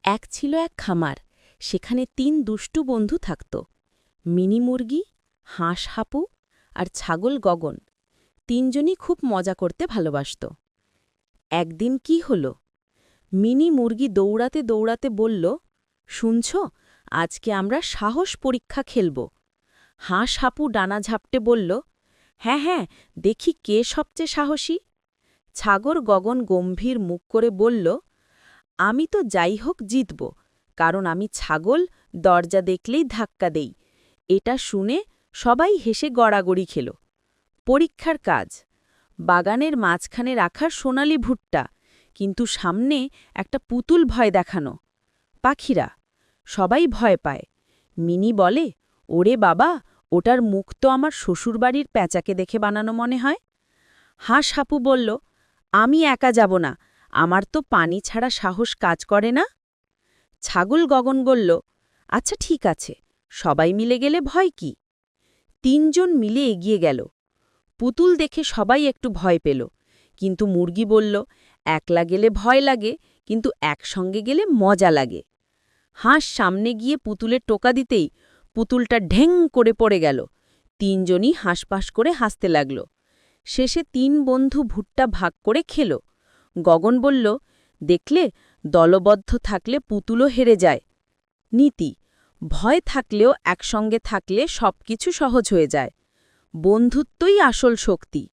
এক ছিল এক খামার, সেখানে ৩ দুষ্টু বন্ধু থাকত। মিনি মুরগি, হাঁস হাপু আর ছাগল গগন। ৩জনই খুব মজা করতে ভালোবাসত। একদিন কি হল, মিনি মুরগি দৌড়াতে দৌড়াতে বলল, শুনছ, আজকে আমরা সাহস পরীক্ষা খেলব। হাঁস হাপু ডানা ঝাপটে বলল, হ্যাঁ হ্যাঁ, দেখি কে সবচেয়ে সাহসী। ছাগল গগন গম্ভীর মুখ করে বলল, আমি তো যাই হোক জিতব, কারণ আমি ছাগল, দরজা দেখলেই ধাক্কা দেই। এটা শুনে সবাই হেসে গড়াগড়ি খেল। পরীক্ষার কাজ, বাগানের মাঝখানে রাখার সোনালি ভুট্টা, কিন্তু সামনে একটা পুতুল ভয় দেখানো। পাখিরা সবাই ভয় পায়। মিনি বলে, ওরে বাবা, ওটার মুখ তো আমার শ্বশুরবাড়ির প্যাঁচাকে দেখে বানানো মনে হয়। হাঁস হাপু বলল, আমি একা যাব না, আমার তো পানি ছাড়া সাহস কাজ করে না। ছাগল গগন বলল, আচ্ছা ঠিক আছে, সবাই মিলে গেলে ভয় কি। ৩জন মিলে এগিয়ে গেল। পুতুল দেখে সবাই একটু ভয় পেল, কিন্তু মুরগি বলল, একলা গেলে ভয় লাগে, কিন্তু একসঙ্গে গেলে মজা লাগে। হাঁস সামনে গিয়ে পুতুলের টোকা দিতেই পুতুলটা ঢেং করে পড়ে গেল। ৩জনই হাঁসপাস করে হাসতে লাগল। শেষে ৩ বন্ধু ভুট্টা ভাগ করে খেল। গগন বলল, দেখলে, দলবদ্ধ থাকলে পুতুলও হেরে যায়। নীতি, ভয় থাকলেও একসঙ্গে থাকলে সবকিছু সহজ হয়ে যায়। বন্ধুত্বই আসল শক্তি।